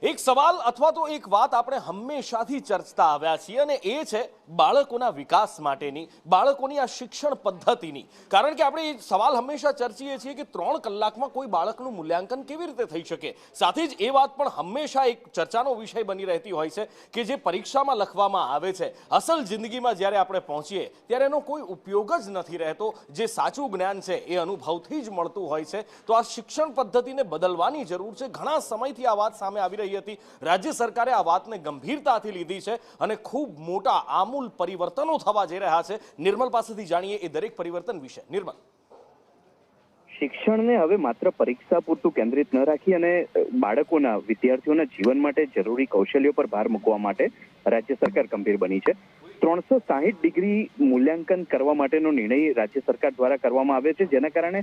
એક સવાલ અથવા તો એક વાત આપણે હંમેશાથી ચર્ચતા આવ્યા છીએ અને એ છે બાળકોના વિકાસ માટેની, બાળકોની આ શિક્ષણ પદ્ધતિની. કારણ કે આપણે એ સવાલ હંમેશા ચર્ચીએ છીએ કે 3 કલાકમાં કોઈ બાળકનું મૂલ્યાંકન કેવી રીતે થઈ શકે. સાથે જ એ વાત પણ હંમેશા એક ચર્ચાનો વિષય બની રહેતી હોય છે કે જે પરીક્ષામાં લખવામાં આવે છે, અસલ જિંદગીમાં જ્યારે આપણે પહોંચીએ ત્યારે એનો કોઈ ઉપયોગ જ નથી રહેતો. જે સાચું જ્ઞાન છે એ અનુભવથી જ મળતું હોય છે. તો આ શિક્ષણ પદ્ધતિને બદલવાની જરૂર છે. ઘણા સમયથી આ વાત સામે આવી રહી હતી. રાજ્ય સરકારે આ વાતને ગંભીરતાથી લીધી છે અને ખૂબ મોટા આમૂલ પરિવર્તનો થવા જઈ રહ્યા છે. નિર્મલ પાસેથી જાણીએ એ દરેક પરિવર્તન વિશે. નિર્મલ, શિક્ષણને હવે માત્ર પરીક્ષા પૂરતું કેન્દ્રિત ન રાખી અને બાળકોના, વિદ્યાર્થીઓના જીવન માટે જરૂરી કૌશલ્યો પર ભાર મૂકવા માટે રાજ્ય સરકાર ગંભીર બની છે. 360 ડિગ્રી મૂલ્યાંકન કરવા માટેનો નિર્ણય રાજ્ય સરકાર દ્વારા કરવામાં આવ્યો છે, જેના કારણે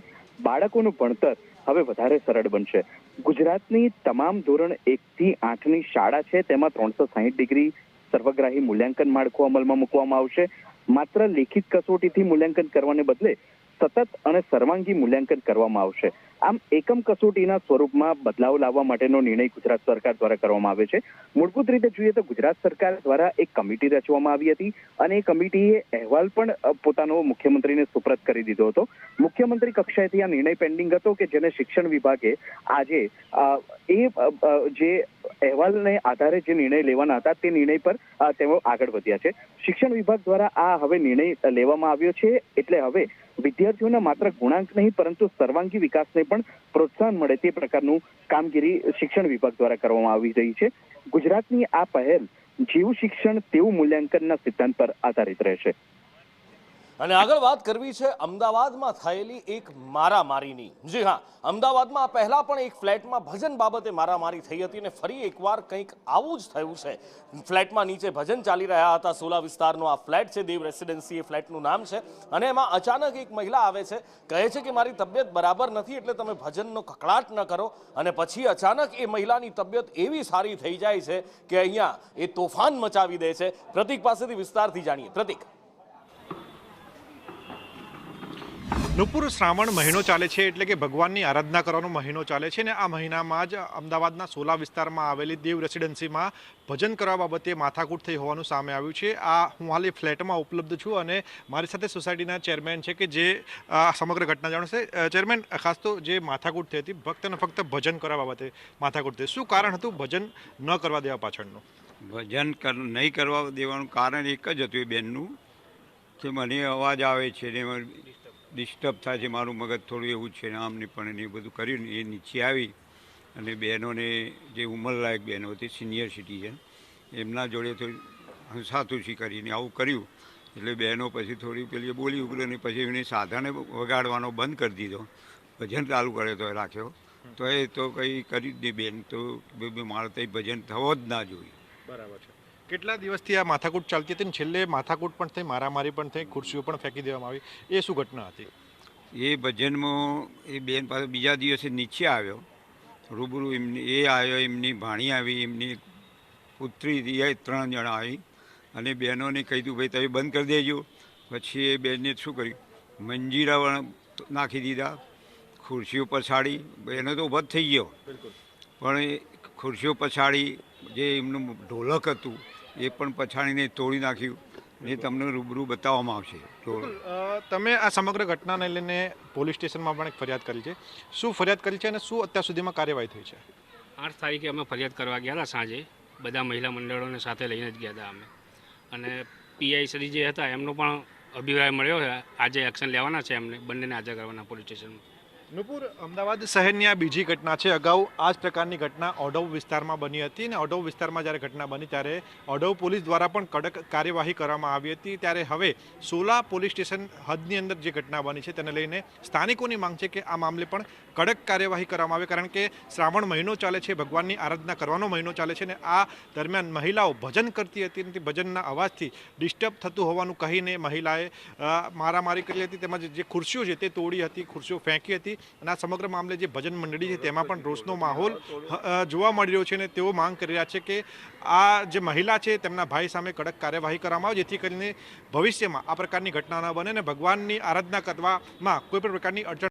બાળકોનું ભણતર હવે વધારે સરળ બનશે. ગુજરાતની તમામ ધોરણ 1 થી 8ની શાળા છે તેમાં 360 ડિગ્રી સર્વગ્રાહી મૂલ્યાંકન માળખું અમલમાં મૂકવામાં આવશે. માત્ર લેખિત કસોટીથી મૂલ્યાંકન કરવાને બદલે સતત અને સર્વાંગી મૂલ્યાંકન કરવામાં આવશે. આમ એકમ કસોટીના સ્વરૂપમાં બદલાવ લાવવા માટેનો નિર્ણય ગુજરાત સરકાર દ્વારા કરવામાં આવે છે. મૂળભૂત રીતે જોઈએ તો ગુજરાત સરકાર દ્વારા એક કમિટી રચવામાં આવી હતી અને એ કમિટીએ અહેવાલ પણ પોતાનો મુખ્યમંત્રીને સુપ્રત કરી દીધો હતો. મુખ્યમંત્રી કક્ષાએથી આ નિર્ણય પેન્ડિંગ હતો કે જેને શિક્ષણ વિભાગે આજે જે અહેવાલને આધારે જે નિર્ણય લેવાના હતા તે નિર્ણય પર તેઓ આગળ વધ્યા છે. શિક્ષણ વિભાગ દ્વારા આ હવે નિર્ણય લેવામાં આવ્યો છે. એટલે હવે વિદ્યાર્થીઓના માત્ર ગુણાંક નહીં પરંતુ સર્વાંગી વિકાસને પણ પ્રોત્સાહન મળે તે પ્રકારનું કામગીરી શિક્ષણ વિભાગ દ્વારા કરવામાં આવી રહી છે. ગુજરાતની આ પહેલ જેવું શિક્ષણ તેવું મૂલ્યાંકનના સિદ્ધાંત પર આધારિત રહેશે. અને આગળ વાત કરવી છે અમદાવાદમાં થયેલી એક મારામારીની. જી હા, અમદાવાદમાં પહેલા પણ એક ફ્લેટમાં ભજન બાબતે મારામારી થઈ હતી અને ફરી એકવાર કંઈક આવું જ થયું છે. ફ્લેટમાં નીચે ભજન ચાલી રહ્યા હતા. સોલા વિસ્તારનો આ ફ્લેટ છે, દેવ રેસિડેન્સી એ ફ્લેટનું નામ છે. અને એમાં અચાનક એક મહિલા આવે છે, કહે છે કે મારી તબિયત બરાબર નથી એટલે તમે ભજનનો કકળાટ ન કરો. અને પછી અચાનક એ મહિલાની તબિયત એવી સારી થઈ જાય છે કે અહીંયા એ તોફાન મચાવી દે છે. પ્રતિક પાસેથી વિસ્તારથી જાણીએ. પ્રતિક, નુપુર, શ્રાવણ મહિનો ચાલે છે એટલે કે ભગવાનની આરાધના કરવાનો મહિનો ચાલે છે ને આ મહિનામાં જ અમદાવાદના સોલા વિસ્તારમાં આવેલી દેવ રેસિડેન્સીમાં ભજન કરવા બાબતે માથાકૂટ થઈ હોવાનું સામે આવ્યું છે. હું હાલ એ ફ્લેટમાં ઉપલબ્ધ છું અને મારી સાથે સોસાયટીના ચેરમેન છે કે જે સમગ્ર ઘટના જાણશે. ચેરમેન, ખાસ તો જે માથાકૂટ થઈ હતી ફક્ત ને ફક્ત ભજન કરવા બાબતે માથાકૂટ થઈ, શું કારણ હતું ભજન ન કરવા દેવા પાછળનું? ભજન નહીં કરવા દેવાનું કારણ એક જ હતું એ બેનનું કે મને અવાજ આવે છે ને ડિસ્ટર્બ થાય છે, મારું મગજ થોડું એવું છે ને આમ ને પણ એ બધું કર્યું ને એ નીચે આવી અને બહેનોને, જે ઉંમરલાયક બહેનો હતી, સિનિયર સિટીઝન, એમના જોડે થોડી હંસાતુસી કરીને આવું કર્યું. એટલે બહેનો પછી થોડી પેલી બોલી ઉગલે ને પછી એમને સાધને વગાડવાનો બંધ કરી દીધો. ભજન ચાલુ કરે તો રાખ્યો તો એ તો કંઈ કરી જ નહીં બેન. તો મારે તો ભજન થવો જ ના જોઈએ. બરાબર છે. કેટલા દિવસથી આ માથાકૂટ ચાલતી હતી ને છેલ્લે માથાકૂટ પણ થઈ, મારામારી પણ થઈ, ખુરશીઓ પણ ફેંકી દેવામાં આવી, એ શું ઘટના હતી? એ ભજનમાં એ બેન પાસે બીજા દિવસે નીચે આવ્યો રૂબરૂ. એ આવ્યો, એમની ભાણી આવી, એમની પુત્રી હતી, એ 3 જણા આવી અને બહેનોને કહ્યું ભાઈ તમે બંધ કરી દેજો. પછી એ બેનને શું કર્યું, મંજીરા નાખી દીધા, ખુરશીઓ પછાડી. બહેનો તો ઊભા જ થઈ ગયો પણ એ ખુરશીઓ પછાડી, જે એમનું ઢોલક હતું એ પણ પછાડીને તોડી નાખ્યું. એ તમને રૂબરૂ બતાવવામાં આવશે. તમે આ સમગ્ર ઘટનાને લઈને પોલીસ સ્ટેશનમાં પણ એક ફરિયાદ કરી છે. શું ફરિયાદ કરી છે અને શું અત્યાર સુધીમાં કાર્યવાહી થઈ છે? 8 તારીખે અમે ફરિયાદ કરવા ગયા હતા સાંજે. બધા મહિલા મંડળોને સાથે લઈને જ ગયા હતા અમે. અને પીઆઈ શ્રી જે હતા એમનો પણ અભિપ્રાય મળ્યો છે. આજે એક્શન લેવાના છે, એમને બંનેને હાજર કરવાના પોલીસ સ્ટેશનમાં. નુપુર, અમદાવાદ શહેરની આ બીજી ઘટના છે. અગાઉ આ જ પ્રકારની ઘટના ઓઢવ વિસ્તારમાં બની હતી અને ઓઢવ વિસ્તારમાં જ્યારે ઘટના બની ત્યારે ઓઢવ પોલીસ દ્વારા પણ કડક કાર્યવાહી કરવામાં આવી હતી. ત્યારે હવે સોલા પોલીસ સ્ટેશન હદની અંદર જે ઘટના બની છે તેને લઈને સ્થાનિકોની માંગ છે કે આ મામલે પણ કડક કાર્યવાહી કરવામાં આવે. કારણ કે શ્રાવણ મહિનો ચાલે છે, ભગવાનની આરાધના કરવાનો મહિનો ચાલે છે ને આ દરમિયાન મહિલાઓ ભજન કરતી હતી અને ભજનના અવાજથી ડિસ્ટર્બ થતું હોવાનું કહીને મહિલાએ મારામારી કરી હતી. તેમજ જે ખુરશીઓ છે તે તોડી હતી, ખુરશીઓ ફેંકી હતી અને આ સમગ્ર મામલે જે ભજન મંડળી છે તેમાં પણ રોષનો માહોલ જોવા મળી રહ્યો છે અને તેઓ માંગ કરી રહ્યા છે કે આ જે મહિલા છે તેમના ભાઈ સામે કડક કાર્યવાહી કરવામાં આવે જેથી કરીને ભવિષ્યમાં આ પ્રકારની ઘટના ન બને અને ભગવાનની આરાધના કરવામાં કોઈ પણ પ્રકારની અડચણ